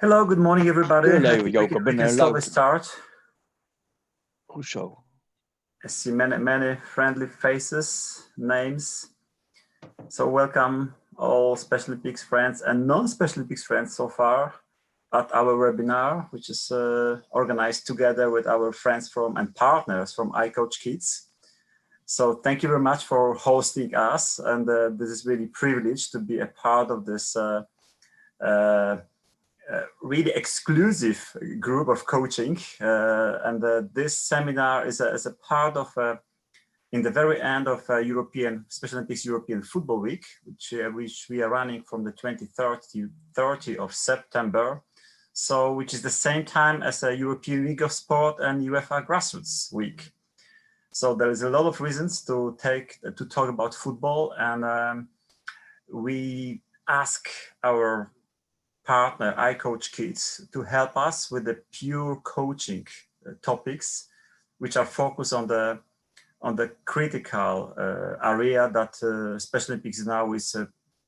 Hello, good morning, everybody. Kyllä, I think Jouko, we can mennään slowly start. Rousseau. I see many friendly faces, names. So welcome all Special Olympics friends and non-Special Olympics friends so far at our webinar, which is organized together with our friends from and partners from iCoachKids. So thank you very much for hosting us, and this is really privileged to be a part of this really exclusive group of coaching, and this seminar is a part of in the very end of European Special Olympics European Football Week, which we are running from the 23rd to 30th of September. So, which is the same time as a European League of Sport and UEFA Grassroots Week. So there is a lot of reasons to talk about football, and we ask our partner iCoachKids to help us with the pure coaching topics, which are focused on the critical area that Special Olympics now is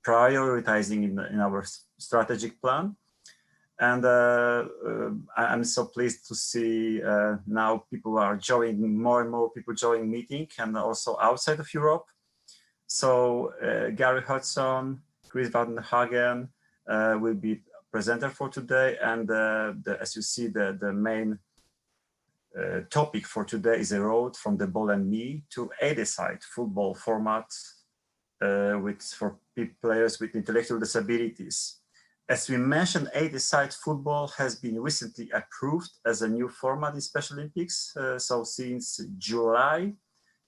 prioritizing in our strategic plan. And I'm so pleased to see now people are joining, more and more people joining meeting, and also outside of Europe. So Gary Hudson, Chris Vandenhagen will be presenter for today, and as you see, the main topic for today is a road from the ball and knee to 80-side football format for players with intellectual disabilities. As we mentioned, 80-side football has been recently approved as a new format in Special Olympics. So since July,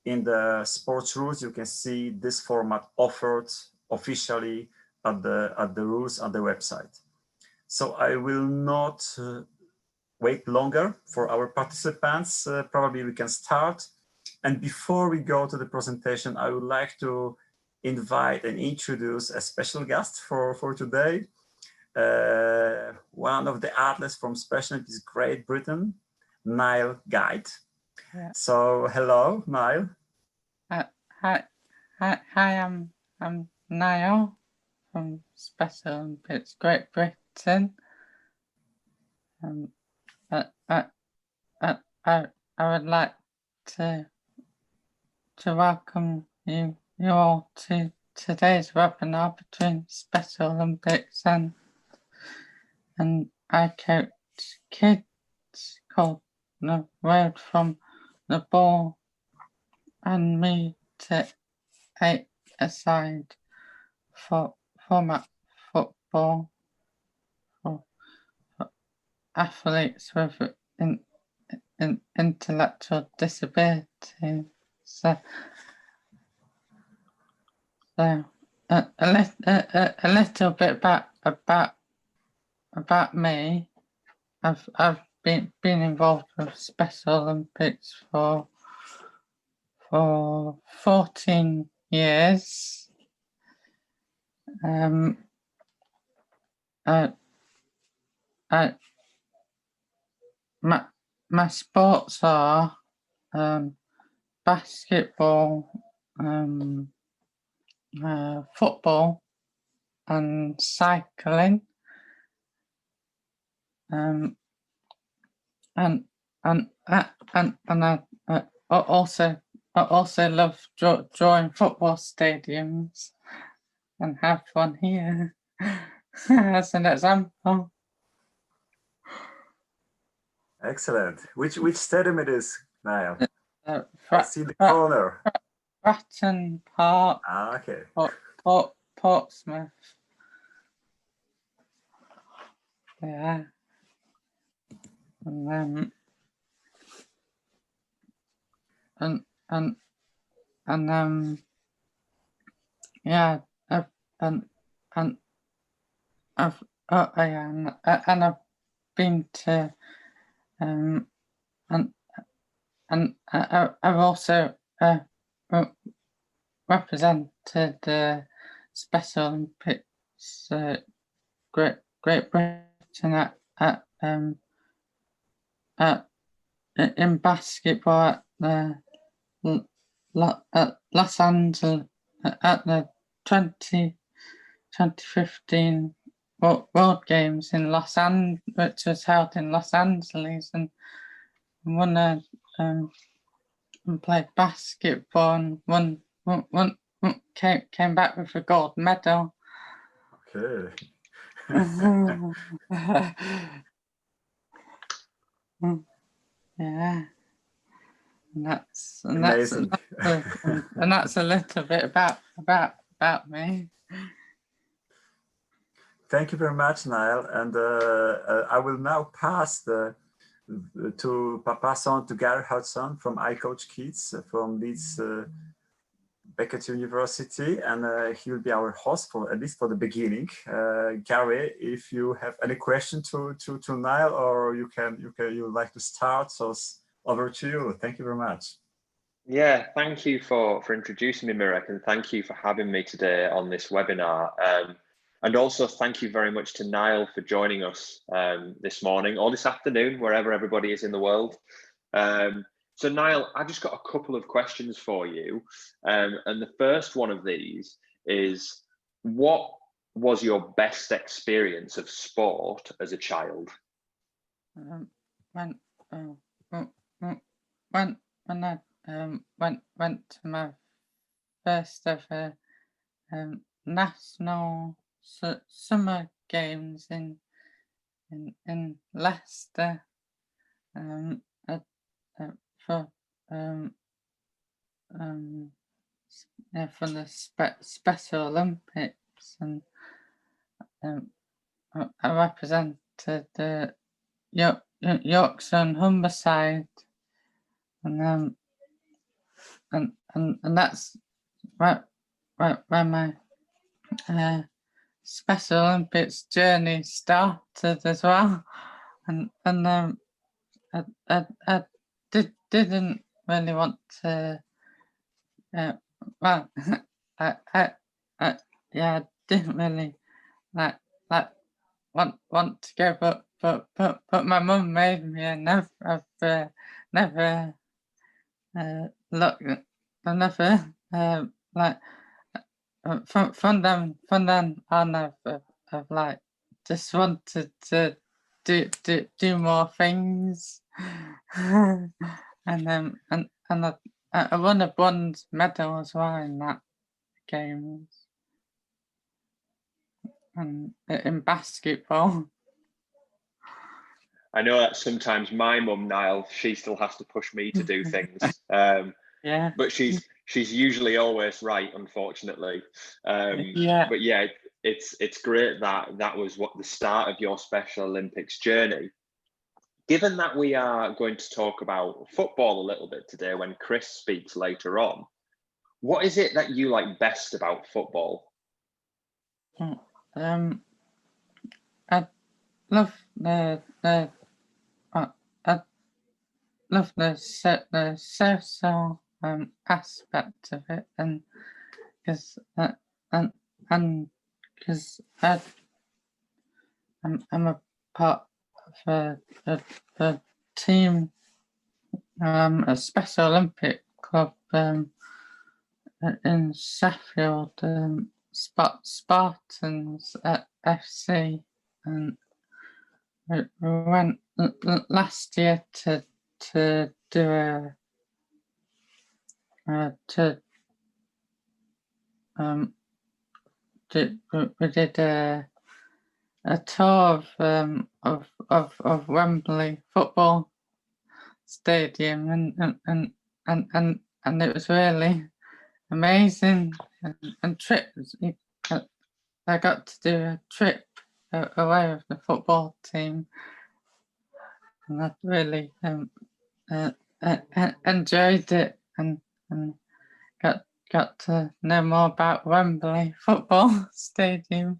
in the sports rules, you can see this format offered officially at the rules on the website. So I will not wait longer for our participants. Probably we can start. And before we go to the presentation, I would like to invite and introduce a special guest for today. One of the athletes from Special Olympics Great Britain, Niall Guide. Yeah. So hello, Niall. Hi, I'm Niall from Special Olympics Great Britain. I would like to welcome you all to today's webinar between Special Olympics and iCoachKids, called The Road from the Ball and Me to 8-a-side format football for athletes with intellectual disabilities. So a little bit about me. I've been involved with Special Olympics for 14 years. My sports are basketball, football, and cycling. And I also love drawing football stadiums and have one here as an example. Excellent. Which stadium it is, Niall? I see the corner. Bratton Park. Okay. Portsmouth. Yeah. And yeah, I've been to and I've also represented the Special Olympics Great Britain in basketball at Los Angeles at the 2015 World Games in which was held in Los Angeles, and won and played basketball and came back with a gold medal. Okay. Yeah, and that's Amazing. and that's a little bit about me. Thank you very much, Niall. And I will now pass on to Gary Hudson from iCoachKids from Leeds Beckett University, and he will be our host for at least for the beginning. Gary, if you have any question to Niall, or you would like to start, so over to you. Thank you very much. Yeah, thank you for introducing me, Mirek, and thank you for having me today on this webinar. And also thank you very much to Niall for joining us this morning or this afternoon, wherever everybody is in the world. So Niall, I've just got a couple of questions for you. And the first one of these is, what was your best experience of sport as a child? When I went to my first ever national summer games in Leicester for the Special Olympics, and I represented the Yorkshire and Humberside, and that's where my Special Olympics journey started as well, and I didn't really want to. Well, I didn't really like want to go, but my mum made me, and I've never looked, I've never like from then on, I've like just wanted to do more things, and I won a bronze medal as well in that games, and in basketball. I know that sometimes my mum, Niall, she still has to push me to do things. Yeah. But she's usually always right, unfortunately. Yeah. But yeah, it's great that was what the start of your Special Olympics journey. Given that we are going to talk about football a little bit today when Chris speaks later on, what is it that you like best about football? I love the social aspect of it, and because I'm a part of a team, a Special Olympic club in Sheffield, Spartans at FC, and we went last year to do we did a tour of Wembley football stadium, and it was really amazing, and trips. I got to do a trip away with the football team, and I really enjoyed it, and got to know more about Wembley football stadium.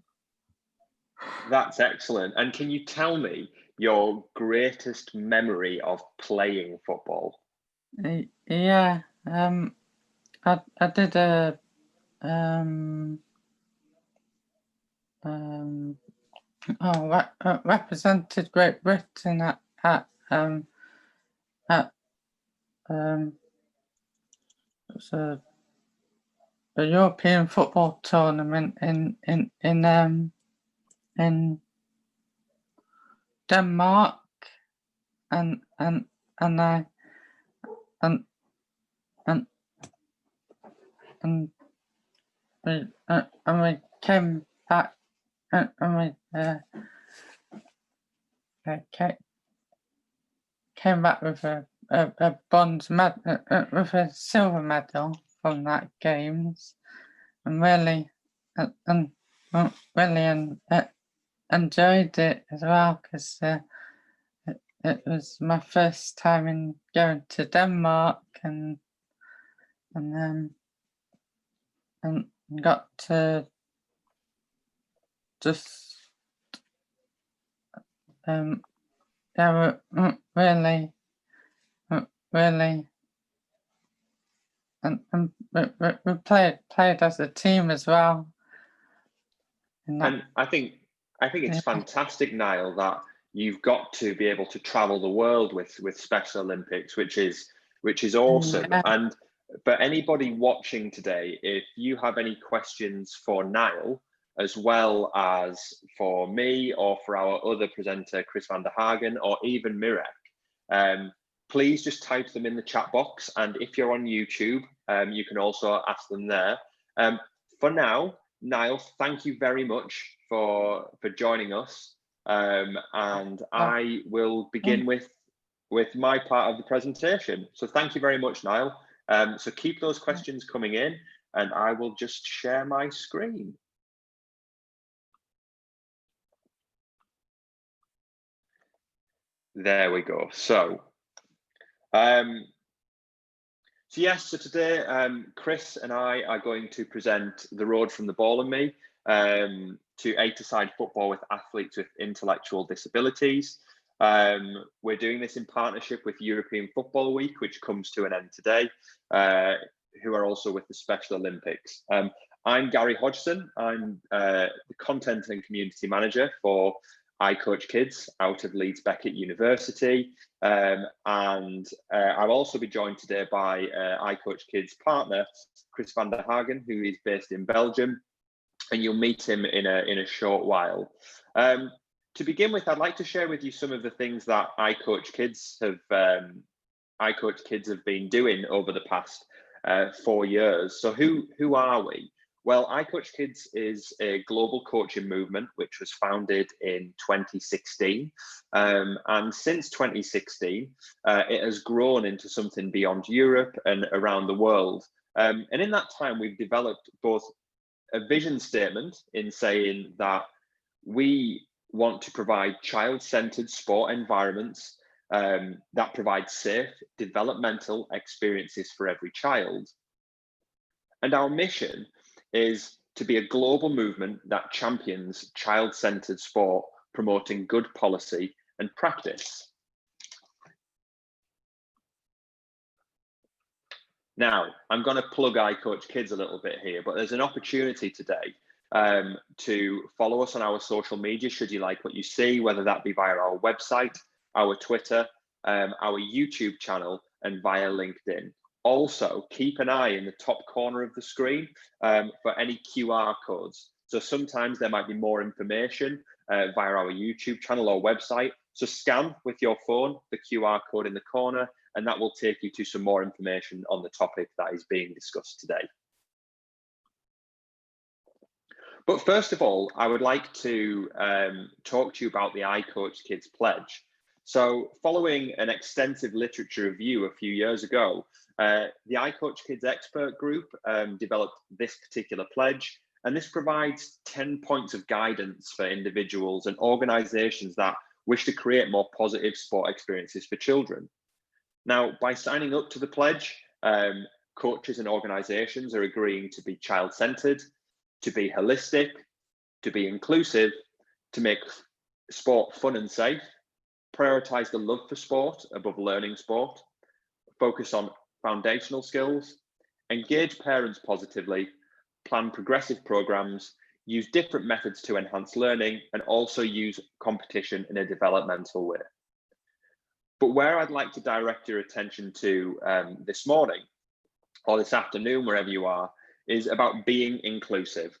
That's excellent. And can you tell me your greatest memory of playing football? Yeah, I did a represented Great Britain at it's a European football tournament in in Denmark, and I and we came back, and we came back with a bronze medal, with a silver medal from that games, and really enjoyed it as well, because it was my first time in going to Denmark, and got to just really and we played as a team as well. And I think it's fantastic, Niall, that you've got to be able to travel the world with Special Olympics, which is awesome. Yeah. And for anybody watching today, if you have any questions for Niall, as well as for me or for our other presenter, Chris van der Hagen, or even Mirek, please just type them in the chat box. And if you're on YouTube, you can also ask them there. For now, Niall, thank you very much for joining us. And I will begin with my part of the presentation. So thank you very much, Niall. So keep those questions coming in, and I will just share my screen. There we go. So so today, Chris and I are going to present The Road from the Ball and Me to 8-a-side football with athletes with intellectual disabilities. We're doing this in partnership with European Football Week, which comes to an end today, who are also with the Special Olympics. I'm Gary Hodgson. I'm the Content and Community Manager for iCoachKids out of Leeds Beckett University. And I'll also be joined today by iCoachKids partner, Chris van der Hagen, who is based in Belgium, and you'll meet him in a short while. To begin with, I'd like to share with you some of the things that iCoachKids have been doing over the past 4 years. So who are we? Well, iCoachKids is a global coaching movement which was founded in 2016. And since 2016, it has grown into something beyond Europe and around the world. And in that time, we've developed both a vision statement in saying that we want to provide child-centered sport environments that provide safe developmental experiences for every child. And our mission is to be a global movement that champions child-centered sport, promoting good policy and practice. Now, I'm going to plug iCoachKids a little bit here, but there's an opportunity today to follow us on our social media, should you like what you see, whether that be via our website, our Twitter, our YouTube channel, and via LinkedIn. Also, keep an eye in the top corner of the screen for any QR codes. So sometimes there might be more information via our YouTube channel or website. So scan with your phone the QR code in the corner, and that will take you to some more information on the topic that is being discussed today. But first of all, I would like to talk to you about the iCoachKids pledge. So following an extensive literature review a few years ago, the iCoachKids expert group developed this particular pledge, and this provides 10 points of guidance for individuals and organizations that wish to create more positive sport experiences for children. Now, by signing up to the pledge, coaches and organizations are agreeing to be child-centered, to be holistic, to be inclusive, to make sport fun and safe, prioritize the love for sport above learning sport, focus on foundational skills, engage parents positively, plan progressive programs, use different methods to enhance learning, and also use competition in a developmental way. But where I'd like to direct your attention to this morning, or this afternoon, wherever you are, is about being inclusive.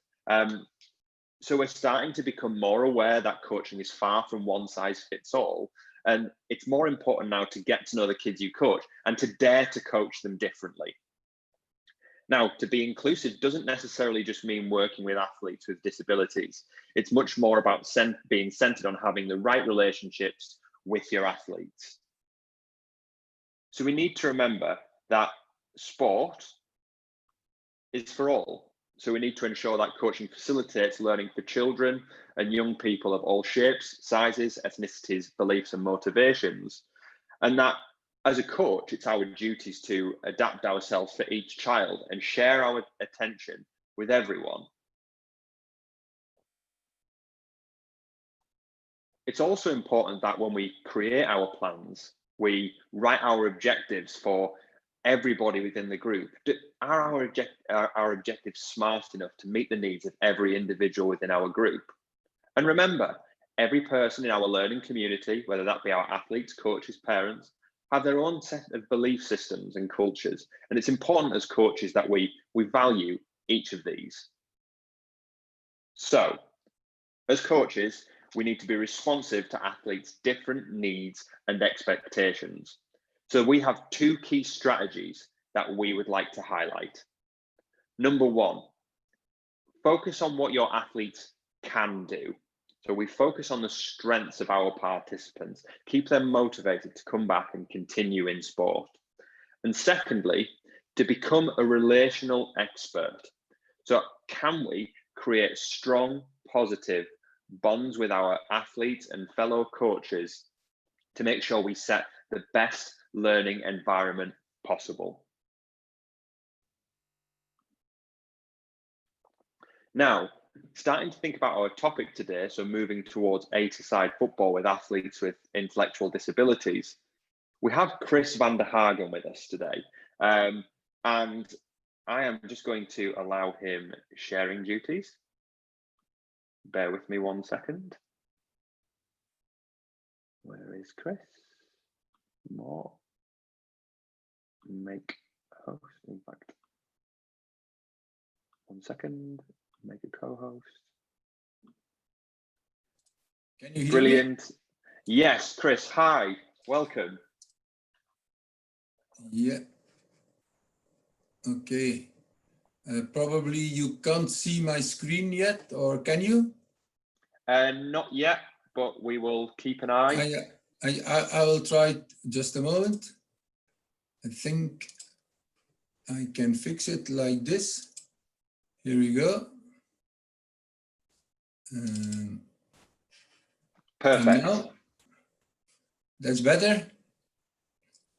So we're starting to become more aware that coaching is far from one size fits all. And it's more important now to get to know the kids you coach and to dare to coach them differently. Now, to be inclusive doesn't necessarily just mean working with athletes with disabilities. It's much more about being centered on having the right relationships with your athletes. So we need to remember that sport is for all. So we need to ensure that coaching facilitates learning for children and young people of all shapes, sizes, ethnicities, beliefs, and motivations. And that as a coach, it's our duties to adapt ourselves for each child and share our attention with everyone. It's also important that when we create our plans, we write our objectives for everybody within the group. Are our objectives smart enough to meet the needs of every individual within our group? And remember, every person in our learning community, whether that be our athletes, coaches, parents, have their own set of belief systems and cultures. And it's important as coaches that we value each of these. So, as coaches, we need to be responsive to athletes' different needs and expectations. So we have two key strategies that we would like to highlight. Number one, focus on what your athletes can do. So we focus on the strengths of our participants, keep them motivated to come back and continue in sport. And secondly, to become a relational expert. So can we create strong, positive bonds with our athletes and fellow coaches to make sure we set the best learning environment possible? Now, starting to think about our topic today, so moving towards 8-a-side football with athletes with intellectual disabilities, we have Chris van der Hagen with us today. And I am just going to allow him sharing duties. Bear with me 1 second. Where is Chris? More. Make host, in fact. 1 second. Make a co-host. Can you hear Brilliant. me? Yes, Chris, hi, welcome. Yeah. Okay. Probably you can't see my screen yet, or can you? Not yet, but we will keep an eye. I will try just a moment. I think I can fix it like this. Here we go. Perfect. Now, that's better.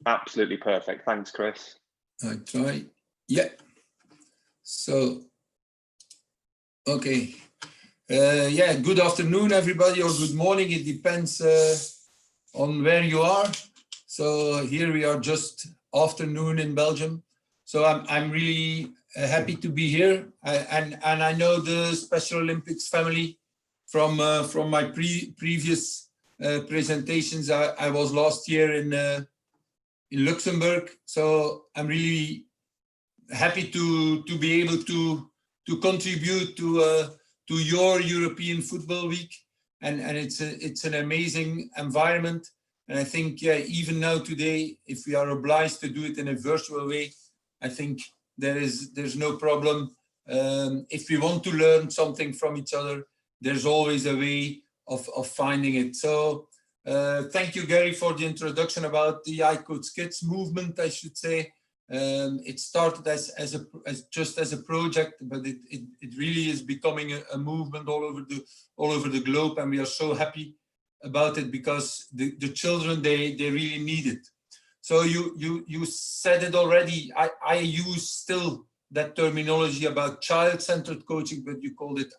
Absolutely perfect. Thanks, Chris. I try. Yeah. So, okay. Yeah, good afternoon, everybody, or good morning. It depends on where you are. So here we are just afternoon in Belgium. So I'm really happy to be here. And I know the Special Olympics family from my previous presentations. I was last year in Luxembourg. So I'm really happy to be able to contribute to your European Football Week, and it's an amazing environment. And I think even now today, if we are obliged to do it in a virtual way, I think there's no problem. If we want to learn something from each other, there's always a way of finding it. So thank you, Gary, for the introduction about the iCoachKids movement, I should say. It started just as a project, but it really is becoming a movement all over the globe, and we are so happy about it because the children they really need it. So you said it already. I use still that terminology about child-centered coaching, but you called it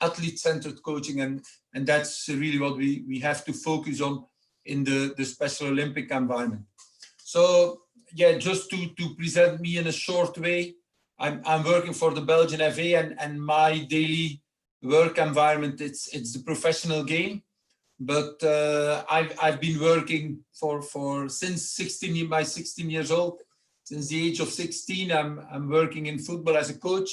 athlete-centered coaching, and that's really what we have to focus on in the Special Olympic environment. So yeah, just to present me in a short way, I'm working for the Belgian FA, and my daily work environment, it's the professional game. But I've been working since 16 years old. Since the age of 16, I'm working in football as a coach,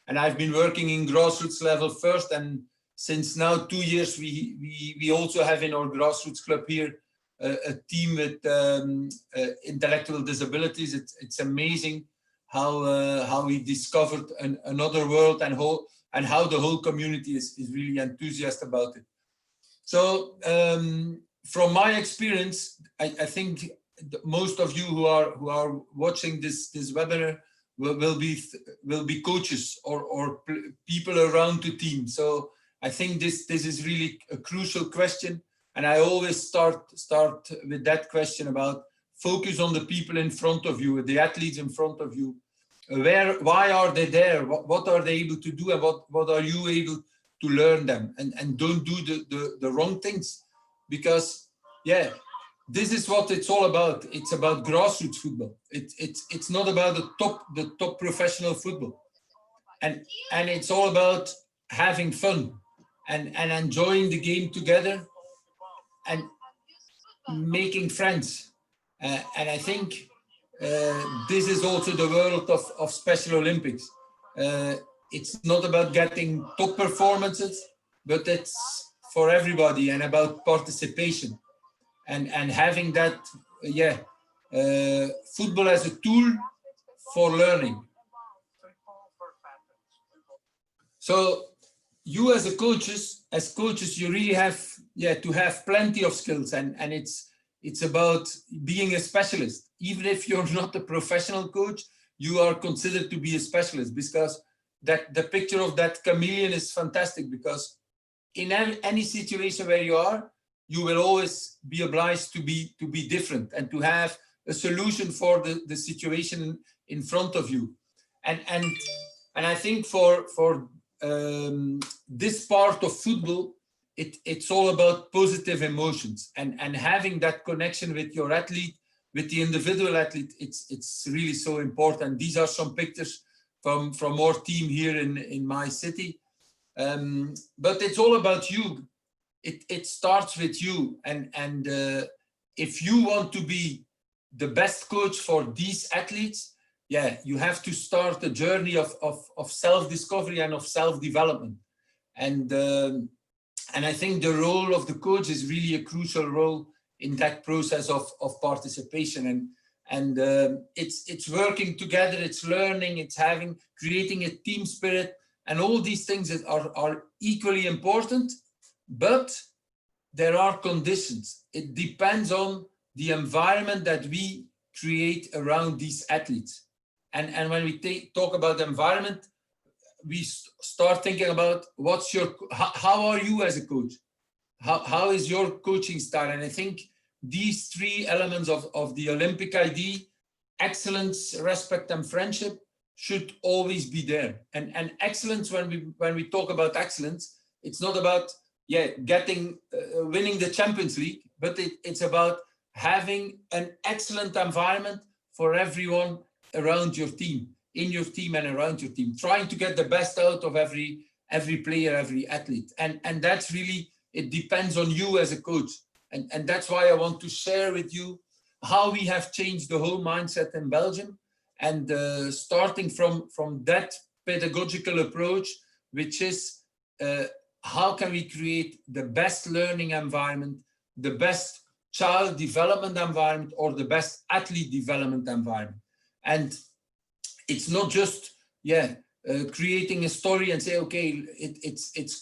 And I've been working in grassroots level first, and since now 2 years, we also have in our grassroots club here a team with intellectual disabilities. It's amazing how we discovered another world, and how the whole community is really enthusiastic about it. So from my experience, I think most of you who are watching this webinar will be coaches or people around the team. So I think this is really a crucial question, and I always start with that question about focus on the people in front of you, the athletes in front of you. Why are they there? What are they able to do, and what are you able to learn them? And don't do the wrong things, because yeah, this is what it's all about. It's about grassroots football. It's not about the top professional football, and it's all about having fun and enjoying the game together and making friends. And I think this is also the world of Special Olympics. It's not about getting top performances, but it's for everybody and about participation and having that, football as a tool for learning. So you as coaches, you really have to have plenty of skills, and it's about being a specialist. Even if you're not a professional coach, you are considered to be a specialist, because the picture of that chameleon is fantastic, because in any situation where you are, you will always be obliged to be different and to have a solution for the situation in front of you. And I think for this part of football, it's all about positive emotions and having that connection with your athlete, with the individual athlete. It's really so important. These are some pictures from our team here in my city. But it's all about you. It starts with you. And if you want to be the best coach for these athletes, you have to start a journey of self-discovery and of self-development. And I think the role of the coach is really a crucial role in that process of participation. And it's working together, it's learning, it's creating a team spirit, and all these things are equally important, but there are conditions. It depends on the environment that we create around these athletes. And when we talk about the environment, we start thinking about how are you as a coach? How is your coaching style? And I think these three elements of the Olympic ID, excellence, respect, and friendship, should always be there. And excellence, when we talk about excellence, it's not about winning the Champions League, but it's about having an excellent environment for everyone around your team, in your team and around your team, trying to get the best out of every player, every athlete. And that's really, it depends on you as a coach. And that's why I want to share with you how we have changed the whole mindset in Belgium, and starting from that pedagogical approach, which is how can we create the best learning environment, the best child development environment, or the best athlete development environment. And it's not just creating a story and say, okay, it's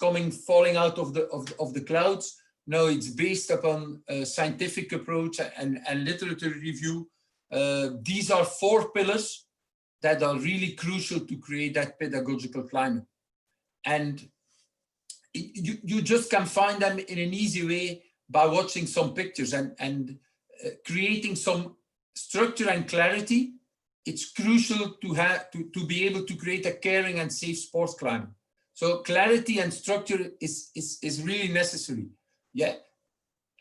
falling out of the clouds. No, it's based upon a scientific approach and literature review. These are 4 pillars that are really crucial to create that pedagogical climate. And you just can find them in an easy way by watching some pictures and creating some structure and clarity. It's crucial to be able to create a caring and safe sports climate. So clarity and structure is really necessary.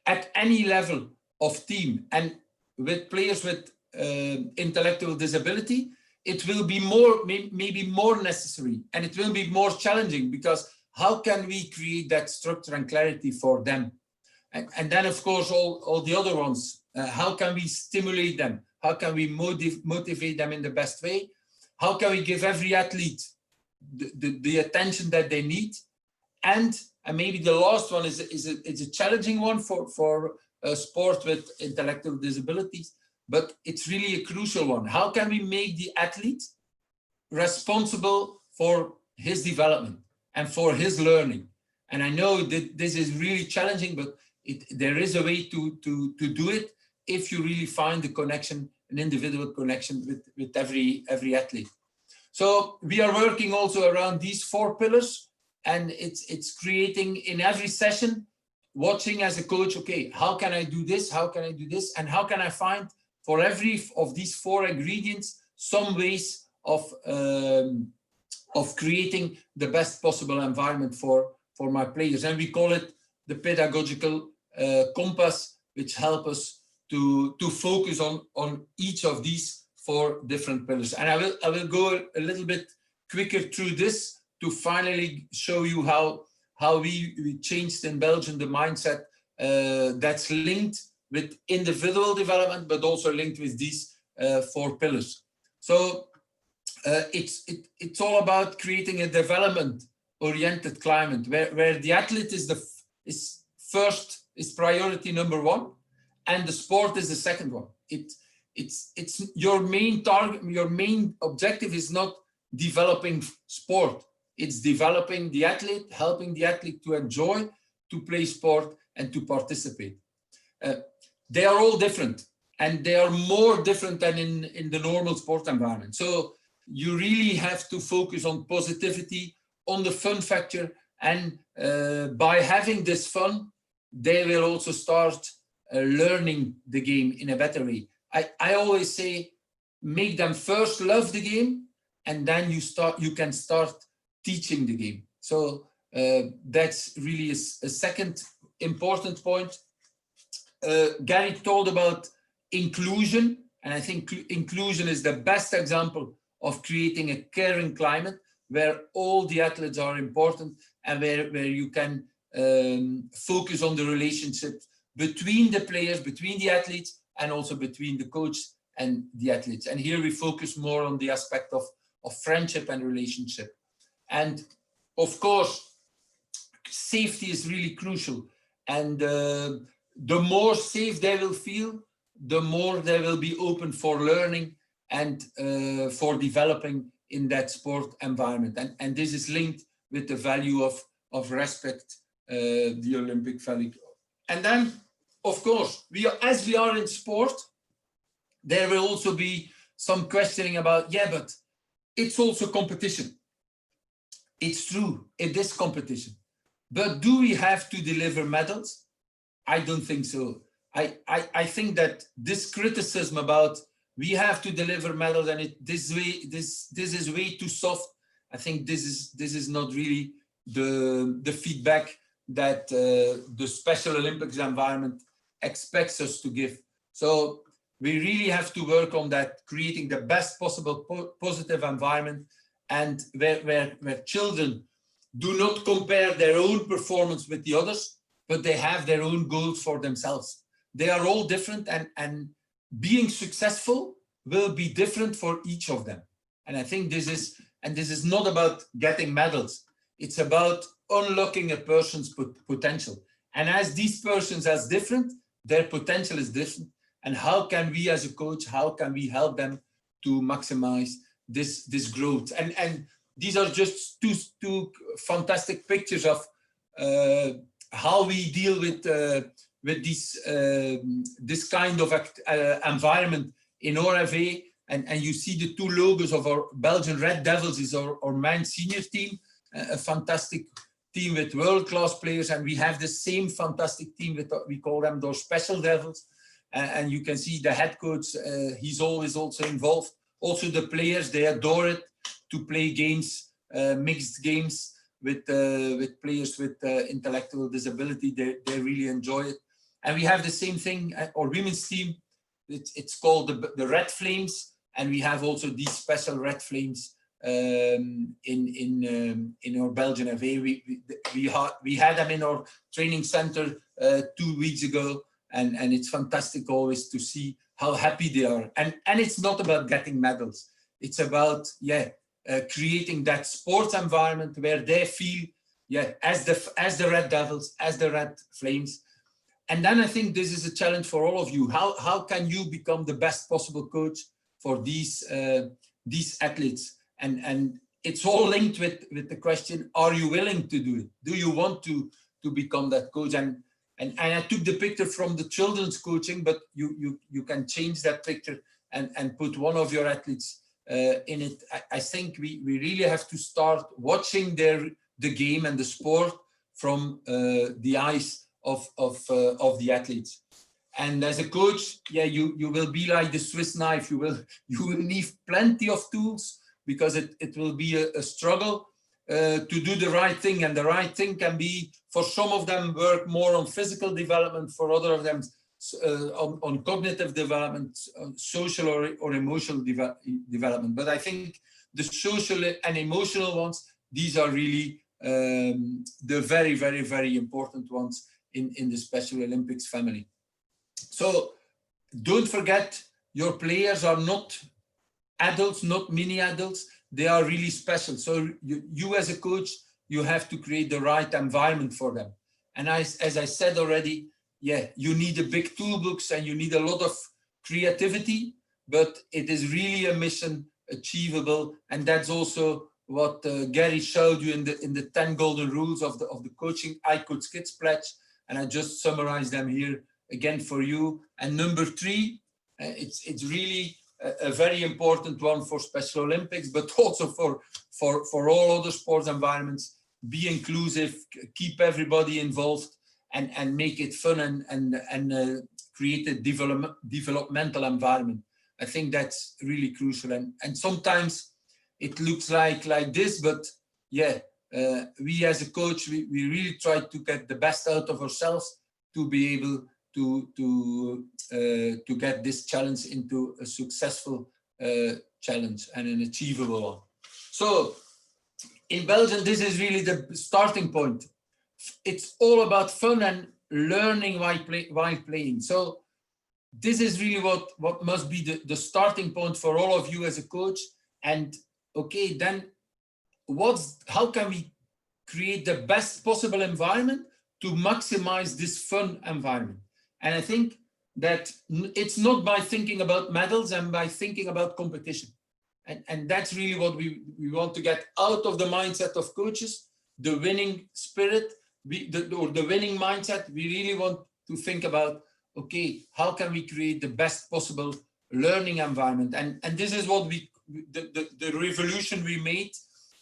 At any level of team, and with players with intellectual disability, it will be maybe more necessary, and it will be more challenging, because how can we create that structure and clarity for them? And then, of course, all the other ones, how can we stimulate them? How can we motivate them in the best way? How can we give every athlete the attention that they need. And maybe the last one is a challenging one for sport with intellectual disabilities, but it's really a crucial one. How can we make the athlete responsible for his development and for his learning? And I know that this is really challenging, but there is a way to do it if you really find the connection, an individual connection with every athlete. So we are working also around these 4 pillars, and it's creating in every session, watching as a coach, okay, how can I do this? How can I do this? And how can I find for every of these 4 ingredients, some ways of creating the best possible environment for my players. And we call it the pedagogical compass, which help us to focus on each of these 4 different pillars. And I will go a little bit quicker through this to finally show you how we changed in Belgium the mindset that's linked with individual development, but also linked with these 4 pillars. So it's all about creating a development-oriented climate where the athlete is priority number 1, and the sport is the second one. It's your main target, your main objective is not developing sport. It's developing the athlete, helping the athlete to enjoy, to play sport, and to participate. They are all different, and they are more different than in the normal sport environment. So you really have to focus on positivity, on the fun factor, and by having this fun, they will also start learning the game in a better way. I always say, make them first love the game, and then you can start teaching the game. So that's really a second important point. Gary told about inclusion, and I think inclusion is the best example of creating a caring climate where all the athletes are important, and where you can focus on the relationships between the players, between the athletes, and also between the coach and the athletes. And here we focus more on the aspect of friendship and relationship. And of course, safety is really crucial. And the more safe they will feel, the more they will be open for learning and for developing in that sport environment. And this is linked with the value of respect, the Olympic value. And then, of course, as we are in sport, there will also be some questioning about, yeah, but it's also competition. It's true, it is competition. But do we have to deliver medals? I don't think so. I think that this criticism about we have to deliver medals and this is way too soft, I think this is not really the feedback that the Special Olympics environment expects us to give. So we really have to work on that, creating the best possible positive environment, and where children do not compare their own performance with the others, but they have their own goals for themselves. They are all different, and being successful will be different for each of them. And I think this is not about getting medals. It's about unlocking a person's potential. And as these persons are different, their potential is different. And how can we as a coach, how can we help them to maximize this growth? And these are just two fantastic pictures of how we deal with this kind of environment in RFA. And you see the 2 logos of our Belgian Red Devils is our men's senior team, a fantastic team with world-class players. And we have the same fantastic team with, we call them those Special Devils. And you can see the head coach, he's always also involved. Also the players, they adore it to play games, mixed games with players with intellectual disability. They really enjoy it. And we have the same thing, our women's team, it's called the Red Flames. And we have also these special Red Flames in our Belgian FA. We had them in our training center 2 weeks ago. And it's fantastic always to see how happy they are. And it's not about getting medals. It's about, creating that sports environment where they feel, yeah, as the Red Devils, as the Red Flames. And then I think this is a challenge for all of you. How can you become the best possible coach for these athletes? And it's all linked with the question: are you willing to do it? Do you want to become that coach? And I took the picture from the children's coaching, but you can change that picture and put one of your athletes in it. I think we really have to start watching the game and the sport from the eyes of the athletes. And as a coach, yeah, you will be like the Swiss knife. You will need plenty of tools, because it will be a struggle to do the right thing. And the right thing can be, for some of them, work more on physical development, for other of them on cognitive development, social or emotional development. But I think the social and emotional ones, these are really the very, very, very important ones in the Special Olympics family. So don't forget, your players are not adults, not mini adults. They are really special. So you as a coach, you have to create the right environment for them. And as I said already, yeah, you need a big toolbox and you need a lot of creativity, but it is really a mission achievable. And that's also what Gary showed you in the 10 golden rules of the coaching iCoachKids pledge. And I just summarized them here again for you. And number 3, it's really a very important one for Special Olympics, but also for all other sports environments. Be inclusive, keep everybody involved, and make it fun and create a developmental environment. I think that's really crucial. And sometimes it looks like this, but yeah, we as a coach, we really try to get the best out of ourselves to be able to get this challenge into a successful challenge and an achievable one. So in Belgium, this is really the starting point. It's all about fun and learning while playing. So this is really what must be the starting point for all of you as a coach. And okay, then how can we create the best possible environment to maximize this fun environment? And I think that it's not by thinking about medals and by thinking about competition. And that's really what we want to get out of the mindset of coaches, the winning spirit, or the winning mindset. We really want to think about, okay, how can we create the best possible learning environment? And this is what the revolution we made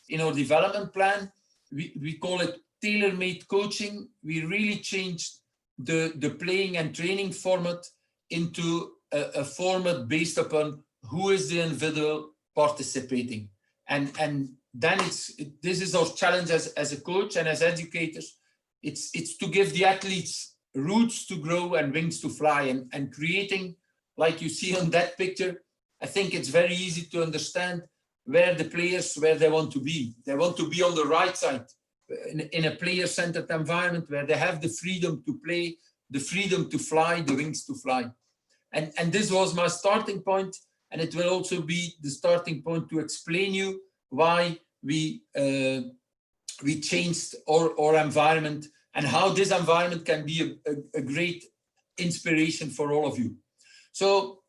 in our development plan. We call it tailor-made coaching. We really changed the playing and training format into a format based upon who is the individual participating. And then this is our challenge as a coach and as educators. It's to give the athletes roots to grow and wings to fly, and creating, like you see on that picture. I think it's very easy to understand where they want to be. They want to be on the right side, in a player-centered environment where they have the freedom to play, the freedom to fly, the wings to fly. And this was my starting point, and it will also be the starting point to explain you why we changed our environment, and how this environment can be a great inspiration for all of you. So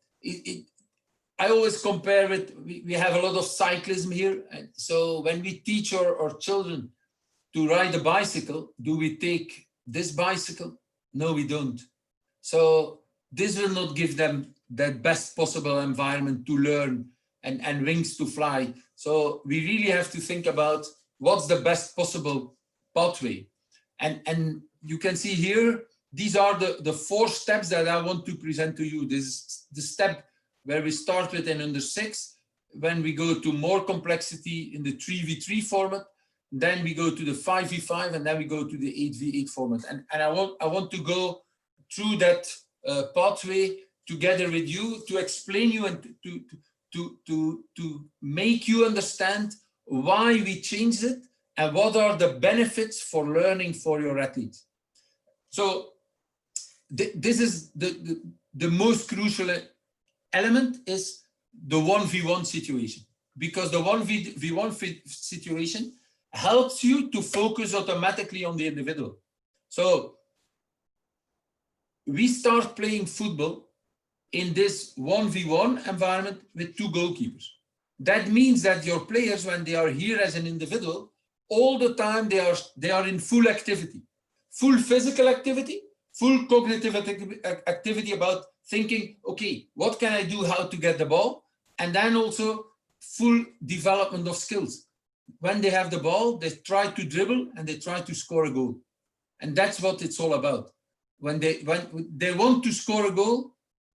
I always compare it, we have a lot of cyclism here. And so when we teach our children to ride a bicycle, do we take this bicycle? No, we don't. So this will not give them the best possible environment to learn and wings to fly. So we really have to think about what's the best possible pathway. And you can see here, these are the 4 steps that I want to present to you. This is the step where we start with in under 6, when we go to more complexity in the 3v3 format, then we go to the 5v5, and then we go to the 8v8 format. And I want to go through that pathway together with you to explain you and to make you understand why we changed it and what are the benefits for learning for your athletes. So this is the most crucial element, is the 1v1 situation. because the 1v1 situation helps you to focus automatically on the individual. So we start playing football in this 1v1 environment with 2 goalkeepers. That means that your players, when they are here as an individual, all the time they are in full activity, full physical activity, full cognitive activity about thinking, okay, what can I do, how to get the ball? And then also full development of skills. When they have the ball, they try to dribble and they try to score a goal. And that's what it's all about. When they want to score a goal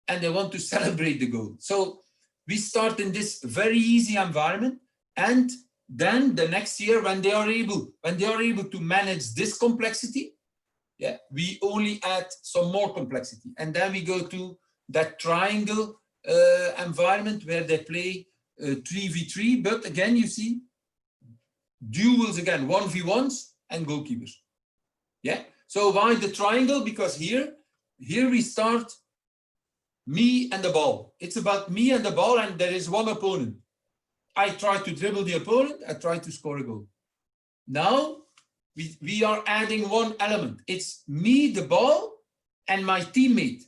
and they want to celebrate the goal. So we start in this very easy environment, and then the next year, when they are able to manage this complexity, yeah, we only add some more complexity, and then we go to that triangle environment where they play 3v3. But again, you see duels again, 1v1s and goalkeepers. Yeah. So why the triangle? Because here we start me and the ball. It's about me and the ball, and there is one opponent. I try to dribble the opponent, I try to score a goal. Now we are adding one element. It's me, the ball, and my teammate.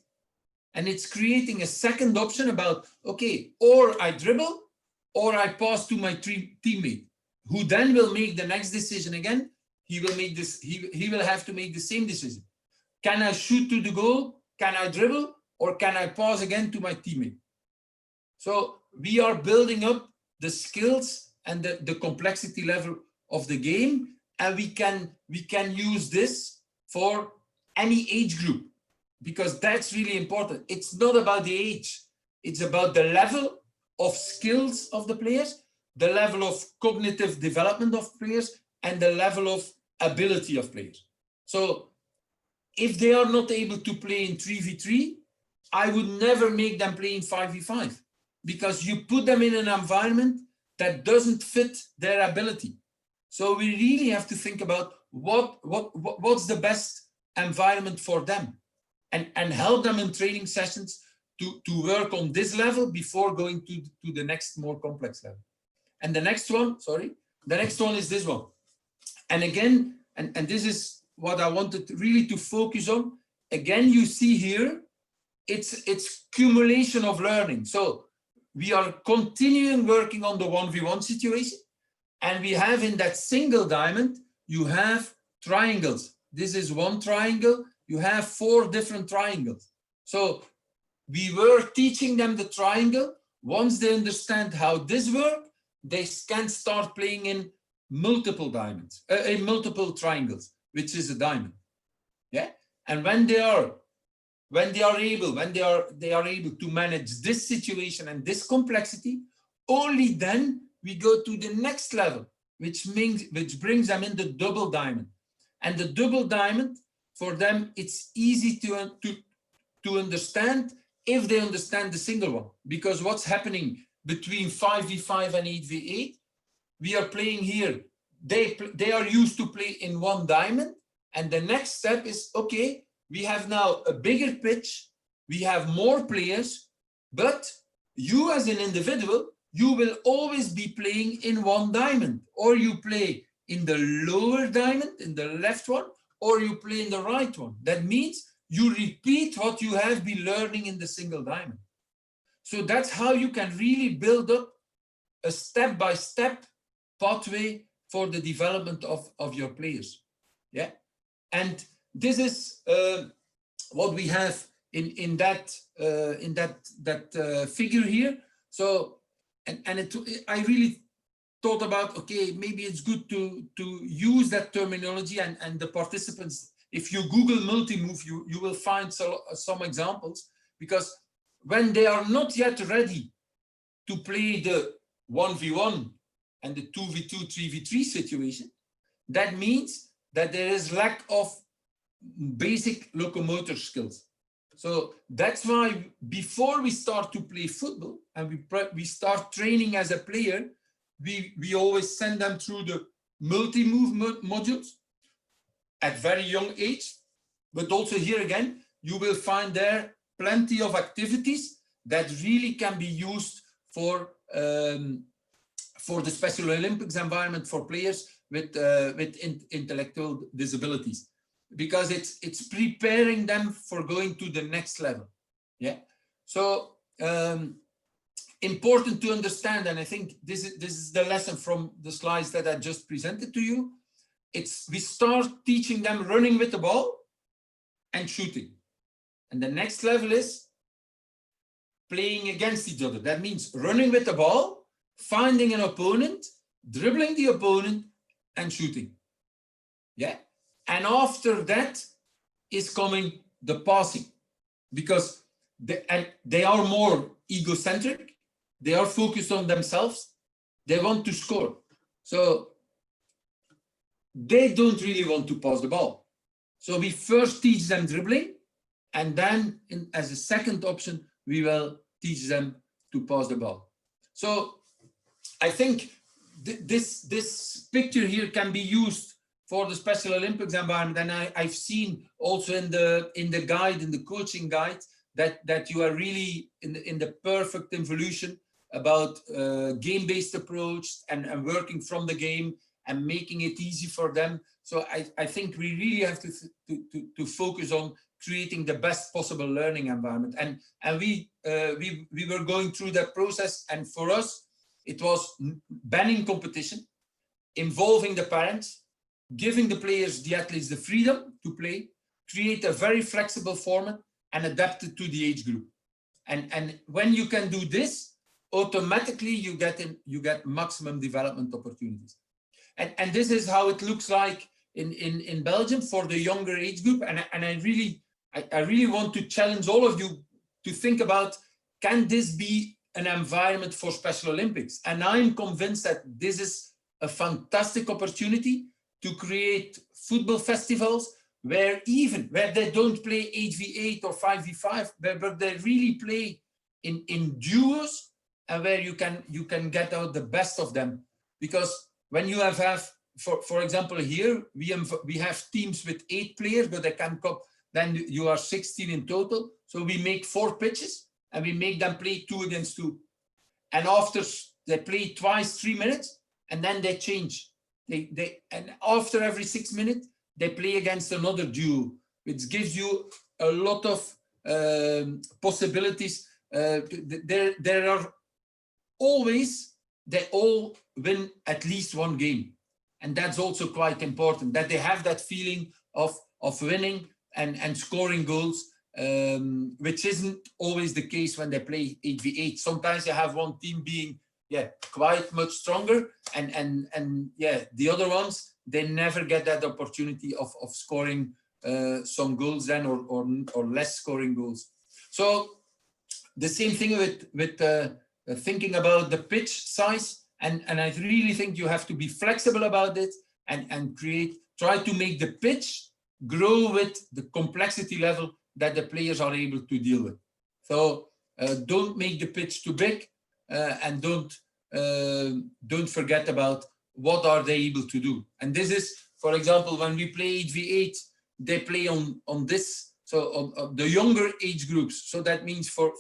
And it's creating a second option about, okay, or I dribble, or I pass to my teammate, who then will make the next decision again. He will make this, he will have to make the same decision. Can I shoot to the goal? Can I dribble? Or can I pass again to my teammate? So we are building up the skills and the complexity level of the game, and we can use this for any age group, because that's really important. It's not about the age, it's about the level of skills of the players, the level of cognitive development of players, and the level of ability of players. So if they are not able to play in 3v3, I would never make them play in 5v5, because you put them in an environment that doesn't fit their ability. So we really have to think about what's the best environment for them, and help them in training sessions to work on this level before going to the next more complex level. And the next one, the next one is this one. And again, and this is what I wanted really to focus on. Again, you see here, it's accumulation of learning. So we are continuing working on the 1v1 situation, and we have in that single diamond, you have triangles. This is one triangle, you have 4 different triangles. So we were teaching them the triangle. Once they understand how this works, they can start playing in multiple diamonds, in multiple triangles, which is a diamond. Yeah. And when they are able to manage this situation and this complexity, only then we go to the next level, which brings them in the double diamond. And the double diamond, for them, it's easy to understand if they understand the single one. Because what's happening between 5v5 and 8v8, we are playing here. They are used to play in one diamond, and the next step is, okay, we have now a bigger pitch, we have more players, but you as an individual, you will always be playing in one diamond, or you play in the lower diamond, in the left one, or you play in the right one. That means you repeat what you have been learning in the single diamond. So that's how you can really build up a step-by-step pathway for the development of your players. Yeah, and this is what we have in that figure here. So I really thought about, okay, maybe it's good to use that terminology, and the participants, if you Google multi-move, you will find some examples, because when they are not yet ready to play the 1v1 and the 2v2, 3v3 situation, that means that there is lack of basic locomotor skills. So that's why before we start to play football and we start training as a player, we always send them through the multi-move modules at very young age. But also here again, you will find there plenty of activities that really can be used for for the Special Olympics environment for players with intellectual disabilities, because it's preparing them for going to the next level. Yeah. So important to understand, and I think this is the lesson from the slides that I just presented to you. We start teaching them running with the ball and shooting, and the next level is playing against each other. That means running with the ball, finding an opponent, dribbling the opponent, and shooting. Yeah. And after that is coming the passing, because they are more egocentric. They are focused on themselves. They want to score. So they don't really want to pass the ball. So we first teach them dribbling, and then as a second option, we will teach them to pass the ball. So I think this picture here can be used for the Special Olympics environment, and I've seen also in the guide, in the coaching guide, that you are really in the perfect evolution about game-based approach and working from the game and making it easy for them. So I think we really have to focus on creating the best possible learning environment. And we were going through that process, and for us, it was banning competition, involving the parents, giving the players, the athletes, the freedom to play, create a very flexible format and adapt it to the age group. And when you can do this, automatically you get maximum development opportunities. And this is how it looks like in Belgium for the younger age group. And I really want to challenge all of you to think about, can this be an environment for Special Olympics? And I'm convinced that this is a fantastic opportunity to create football festivals where they don't play 8v8 or 5v5, but they really play in duos, and where you can get out the best of them. Because when you have for example, here we have teams with 8 players, but they can come, then you are 16 in total. So we make 4 pitches and we make them play 2 against 2. And after they play twice 3 minutes, and then they change. And after every 6 minutes, they play against another duo, which gives you a lot of possibilities. There are always, they all win at least one game. And that's also quite important, that they have that feeling of winning and scoring goals, which isn't always the case when they play 8v8. Sometimes you have one team being quite much stronger, and the other ones, they never get that opportunity of scoring some goals then, or less scoring goals. So the same thing with thinking about the pitch size, and I really think you have to be flexible about it and try to make the pitch grow with the complexity level that the players are able to deal with. So don't make the pitch too big, and don't forget about what are they able to do. And this is, for example, when we play 8v8, they play on this, so on the younger age groups. So that means for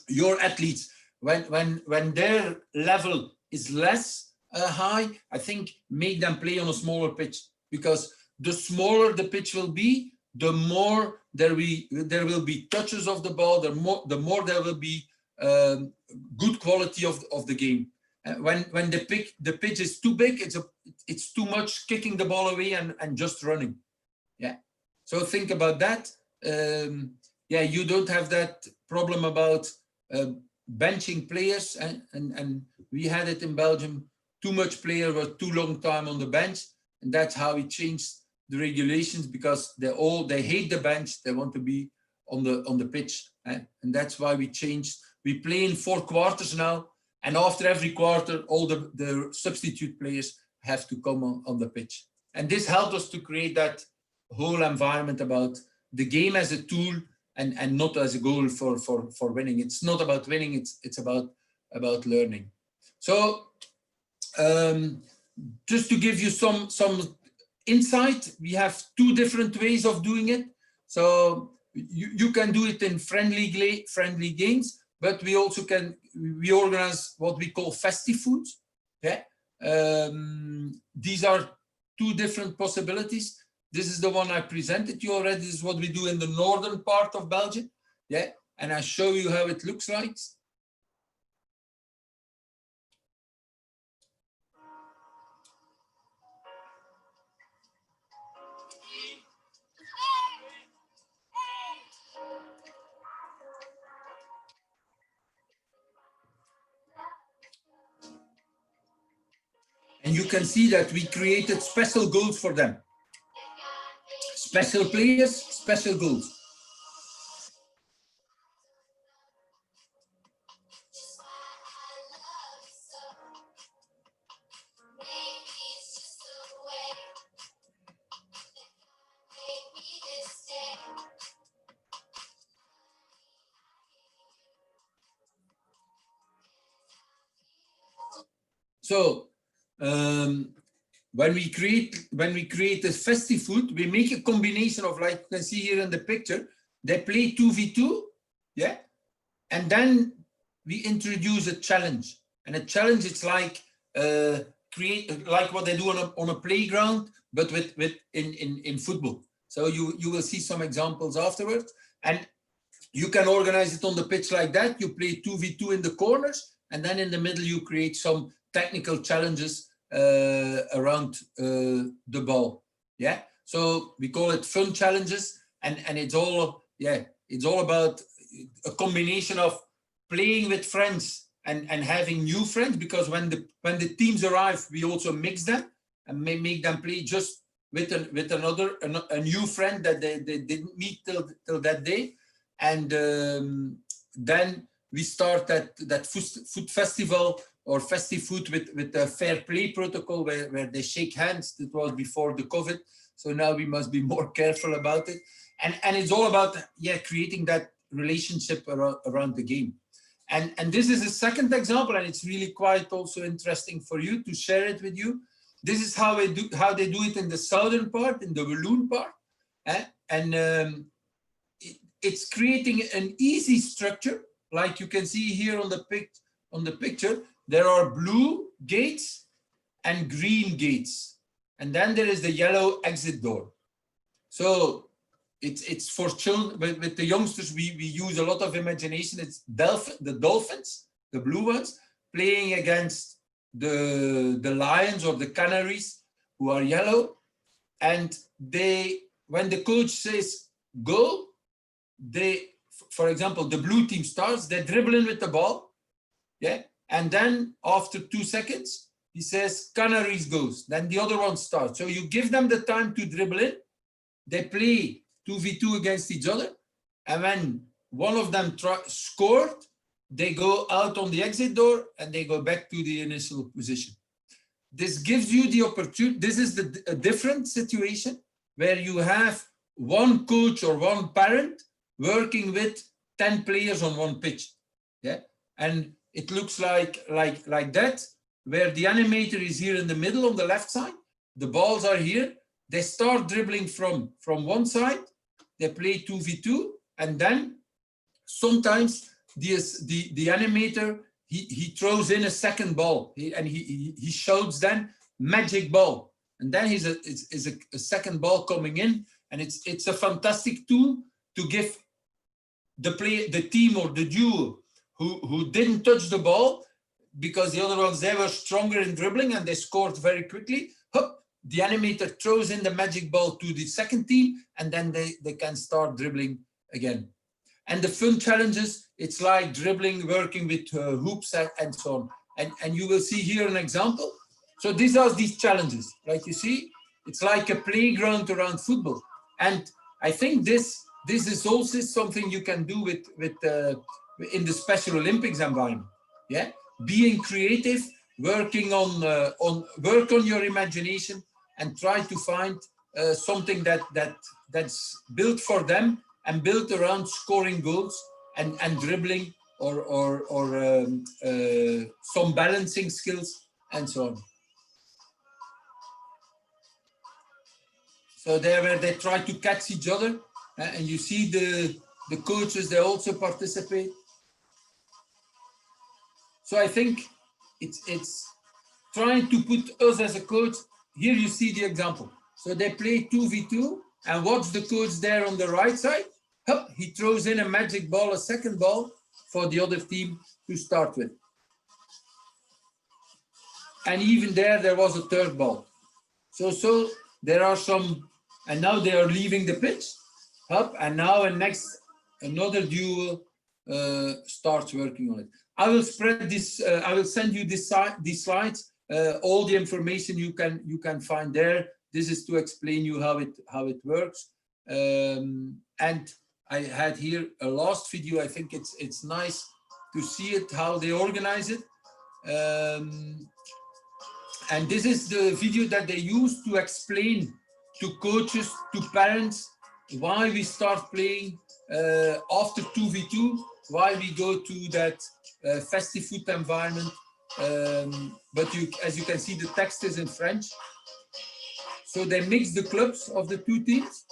your athletes, when their level is less high, I think make them play on a smaller pitch, because the smaller the pitch will be, the more there will be touches of the ball, the more there will be good quality of the game. When the pitch is too big, it's too much kicking the ball away and just running. Yeah. So think about that. You don't have that problem about benching players, and we had it in Belgium. Too much player was too long time on the bench, and that's how we changed the regulations, because they hate the bench. They want to be on the pitch, and that's why we changed. We play in 4 quarters now, and after every quarter, all the substitute players have to come on the pitch. And this helped us to create that whole environment about the game as a tool, and not as a goal for winning. It's not about winning, it's about learning. So just to give you some insight, we have 2 different ways of doing it. So you can do it in friendly games, but we also we organize what we call Festifoot. Yeah, these are two different possibilities. This is the one I presented you already. This is what we do in the northern part of Belgium. Yeah, and I show you how it looks like. And you can see that we created special goals for them. Special players, special goals. So when we create a Festifoot, we make a combination of, like you can see here in the picture, they play 2v2, yeah, and then we introduce a challenge. And a challenge, it's like create like what they do on a playground, but in football. So you will see some examples afterwards, and you can organize it on the pitch like that. You play 2v2 in the corners, and then in the middle you create some technical challenges around the ball. Yeah, so we call it fun challenges, and it's all, yeah, it's all about a combination of playing with friends and having new friends, because when the teams arrive, we also mix them and make them play just with a new friend that they didn't meet till that day. And then we start that foot festival or Festifoot with a fair play protocol where they shake hands. That was before the COVID, so now we must be more careful about it. And it's all about, yeah, creating that relationship around the game. And this is a second example, and it's really quite also interesting for you to share it with you. This is how they do it in the southern part, in the Walloon part, and it's creating an easy structure, like you can see here on the picture. There are blue gates and green gates, and then there is the yellow exit door. So it's for children. With the youngsters, we use a lot of imagination. It's the dolphins, the blue ones, playing against the lions or the canaries, who are yellow. And when the coach says go, for example, the blue team starts, they dribble in with the ball, yeah, and then after 2 seconds, he says canaries goes, then the other one starts. So you give them the time to dribble in, they play 2v2 against each other, and when one of them scored, they go out on the exit door and they go back to the initial position. This gives you the opportunity. This is a different situation where you have one coach or one parent working with 10 players on one pitch. Yeah, and it looks like that, where the animator is here in the middle on the left side. The balls are here. They start dribbling from one side. They play 2v2, and then sometimes the animator he throws in a second ball, and he shouts then magic ball, and then is a second ball coming in, and it's a fantastic tool to give the team or the duo who didn't touch the ball, because the other ones, they were stronger in dribbling and they scored very quickly. Hup, the animator throws in the magic ball to the second team, and then they can start dribbling again. And the fun challenges, it's like dribbling, working with hoops and so on. And you will see here an example. So these are these challenges. Like you see, it's like a playground around football. And I think this is also something you can do with in the Special Olympics environment. Yeah, being creative, working on your imagination, and try to find something that's built for them and built around scoring goals and dribbling or some balancing skills and so on. So there, where they try to catch each other, and you see the coaches, they also participate. So I think it's trying to put us as a coach. Here you see the example. So they play 2v2, and watch the coach there on the right side. Hup, he throws in a magic ball, a second ball for the other team to start with. And even there was a third ball. So there are some, and now they are leaving the pitch. Hup, and now another duo starts working on it. I will spread this. I will send you these slides. All the information you can find there. This is to explain you how it works. And I had here a last video. I think it's nice to see it, how they organize it. And this is the video that they use to explain to coaches, to parents, why we start playing after 2v2, why we go to that Festifoot environment. But as you can see, the text is in French. So they mix the clubs of the two teams,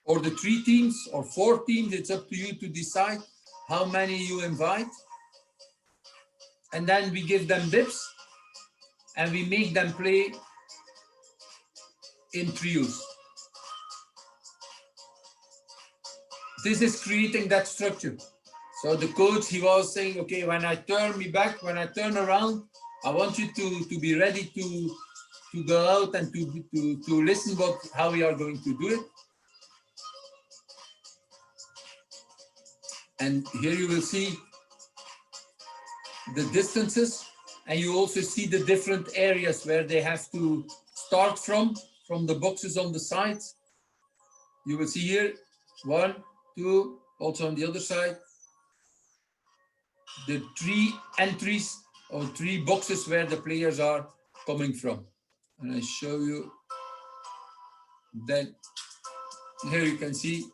or the 3 teams, or 4 teams. It's up to you to decide how many you invite. And then we give them dips, and we make them play in trios. This is creating that structure. So the coach, he was saying, okay, when I turn around, I want you to be ready to go out and to listen how we are going to do it. And here you will see the distances, and you also see the different areas where they have to start from the boxes on the sides. You will see here 1, 2, also on the other side, the 3 entries or 3 boxes where the players are coming from. And I show you that. Here you can see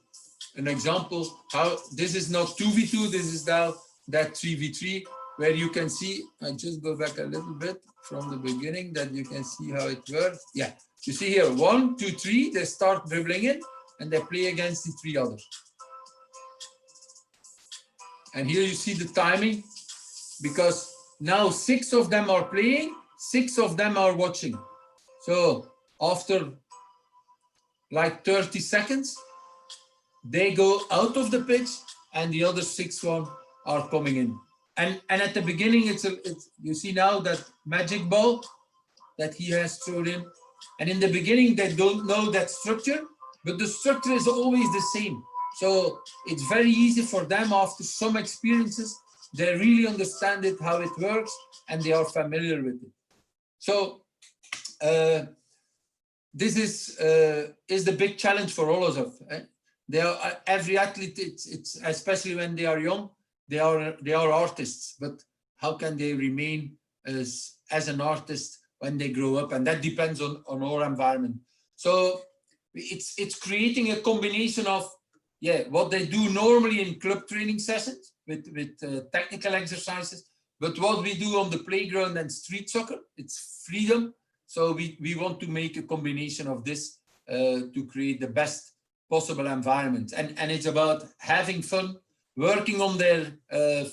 an example how this is not 2v2, this is now that 3v3, where you can see, I just go back a little bit from the beginning that you can see how it works. Yeah, you see here 1, 2, 3, they start dribbling in and they play against the 3 others. And here you see the timing, because now 6 of them are playing, 6 of them are watching. So after like 30 seconds, they go out of the pitch and the other 6 are coming in. And at the beginning, it's you see now that magic ball that he has thrown in. And in the beginning, they don't know that structure, but the structure is always the same. So it's very easy for them after some experiences. They really understand it, how it works, and they are familiar with it. So this is the big challenge for all of us. They are, every athlete, it's especially when they are young, they are artists, but how can they remain as an artist when they grow up? And that depends on our environment. So it's creating a combination of what they do normally in club training sessions with technical exercises, but what we do on the playground and street soccer, it's freedom. So we want to make a combination of this to create the best possible environment. And it's about having fun, working on their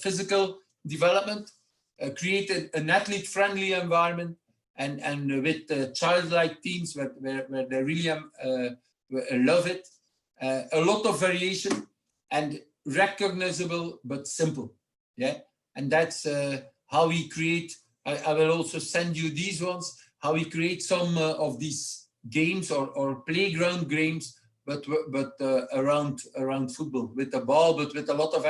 physical development, create an athlete-friendly environment, and with childlike teams where they really love it. A lot of variation and recognizable but simple. Yeah, and that's how we create. I will also send you these ones. How we create some of these games or playground games, but around football with the ball, but with a lot of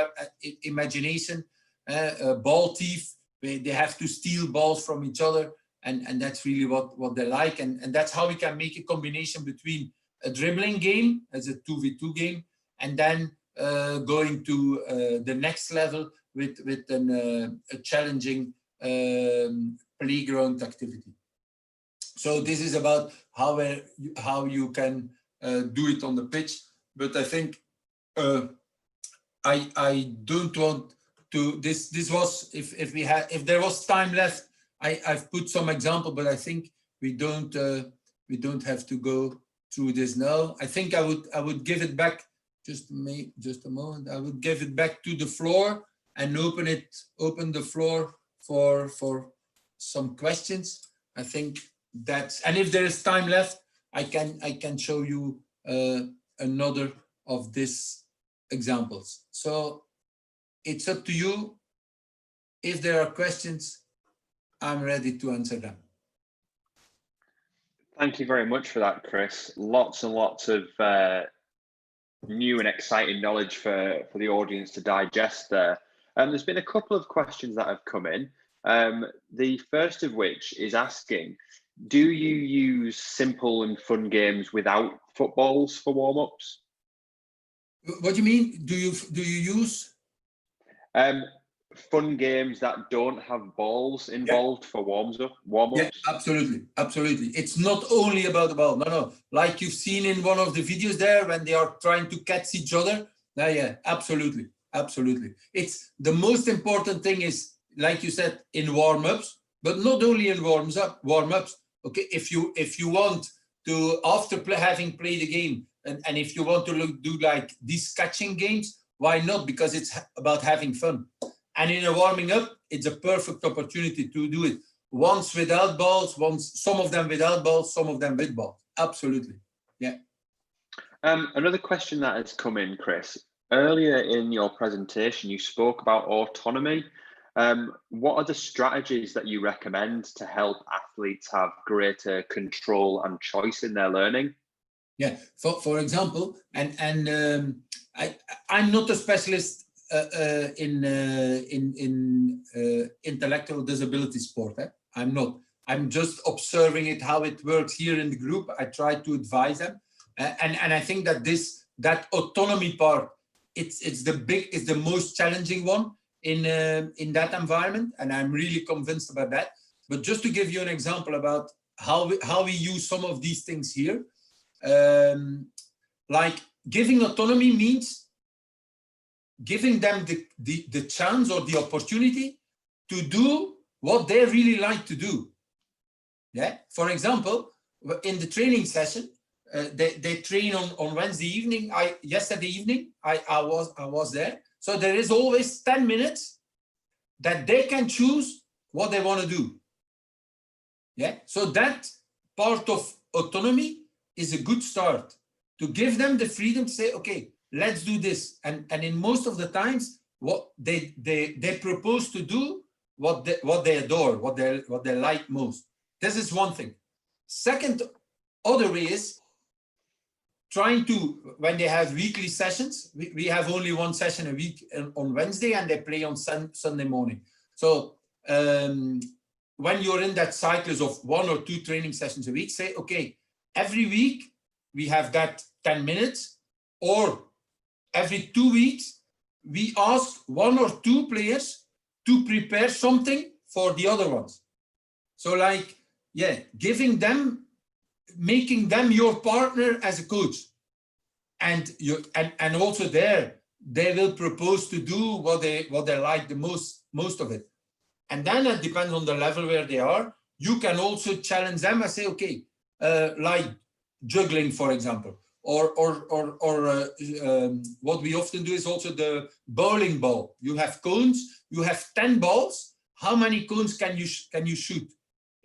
imagination. Ball thief, they have to steal balls from each other, and that's really what they like, and that's how we can make a combination between a dribbling game as a 2v2 game, and then going to the next level with a challenging playground activity. So this is about how you can do it on the pitch, but I think I don't want to. This was if there was time left, I've put some example, but I think we don't have to go through this now. I think I would give it back. Just a moment. I would give it back to the floor, and open the floor for some questions. I think that's, and if there is time left, I can show you another of these examples. So it's up to you. If there are questions, I'm ready to answer them. Thank you very much for that, Chris. Lots and lots of new and exciting knowledge for the audience to digest there. There's been a couple of questions that have come in. The first of which is asking, do you use simple and fun games without footballs for warm-ups? What do you mean? Do you use? Fun games that don't have balls involved for warm-ups? Yeah, absolutely. It's not only about the ball. No. Like you've seen in one of the videos there when they are trying to catch each other. Yeah, absolutely. It's the most important thing is, like you said, in warm-ups, but not only in warm-ups. Okay, if you want to, after having played the game, and if you want to do like these catching games, why not? Because it's about having fun. And in a warming up, it's a perfect opportunity to do it. Once without balls, some of them without balls, some of them with balls. Absolutely, yeah. Another question that has come in, Chris. Earlier in your presentation, you spoke about autonomy. What are the strategies that you recommend to help athletes have greater control and choice in their learning? Yeah, for example, I'm not a specialist in intellectual disability sport. I'm not. I'm just observing it, how it works here in the group. I try to advise them, and I think that that autonomy part, it's the most challenging one in that environment, and I'm really convinced about that. But just to give you an example about how we use some of these things here, like giving autonomy means giving them the chance or the opportunity to do what they really like to do. Yeah. For example, in the training session, they train on Wednesday evening. Yesterday evening, I was there. So there is always 10 minutes that they can choose what they want to do. Yeah. So that part of autonomy is a good start to give them the freedom to say, okay, let's do this. And in most of the times, what they propose to do what they adore, what they like most. This is one thing. Second, other way is trying to, when they have weekly sessions, we have only one session a week on Wednesday, and they play on Sunday morning. So when you're in that cycle of 1 or 2 training sessions a week, say, okay, every week we have that 10 minutes, or every 2 weeks, we ask 1 or 2 players to prepare something for the other ones. So like, yeah, giving them, making them your partner as a coach. And also there, they will propose to do what they like the most of it. And then it depends on the level where they are. You can also challenge them and say, okay, like juggling, for example, or what we often do is also the bowling ball. You have cones, you have 10 balls. How many cones can you shoot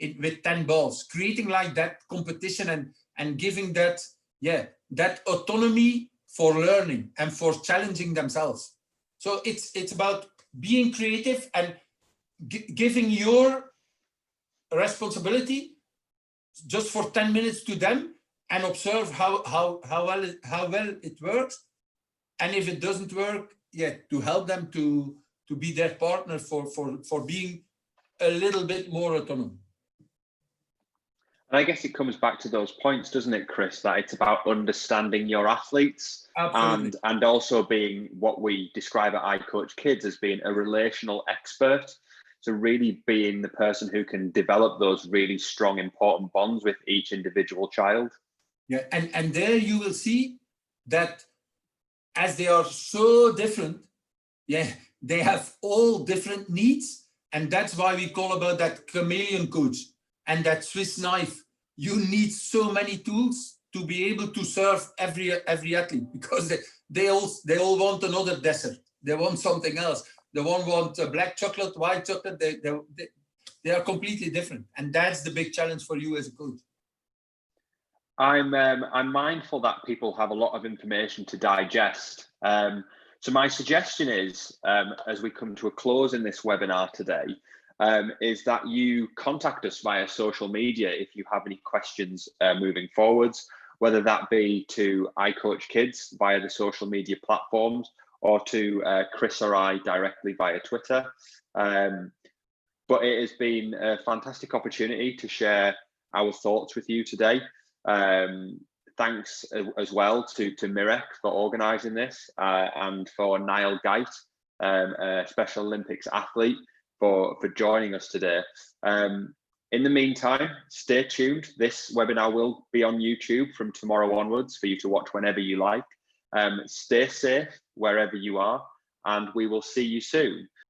with 10 balls? Creating like that competition and giving that, yeah, that autonomy for learning and for challenging themselves. So it's about being creative and giving your responsibility just for 10 minutes to them, and observe how well it works. And if it doesn't work, yeah, to help them to be their partner for being a little bit more autonomous. And I guess it comes back to those points, doesn't it, Chris, that it's about understanding your athletes. Absolutely. and also being what we describe at iCoachKids as being a relational expert. So really being the person who can develop those really strong, important bonds with each individual child. Yeah, and there you will see that as they are so different, yeah, they have all different needs. And that's why we call about that chameleon coach and that Swiss knife. You need so many tools to be able to serve every athlete, because they all want another dessert. They want something else. the one want black chocolate, white chocolate. They are completely different, and that's the big challenge for you as a coach. I'm mindful that people have a lot of information to digest. So my suggestion is, as we come to a close in this webinar today, is that you contact us via social media if you have any questions moving forwards, whether that be to iCoachKids via the social media platforms or to Chris or I directly via Twitter. But it has been a fantastic opportunity to share our thoughts with you today. Thanks as well to Mirek for organising this and for Niall Geit, a Special Olympics athlete, for joining us today. In the meantime, stay tuned. This webinar will be on YouTube from tomorrow onwards for you to watch whenever you like. Stay safe wherever you are, and we will see you soon.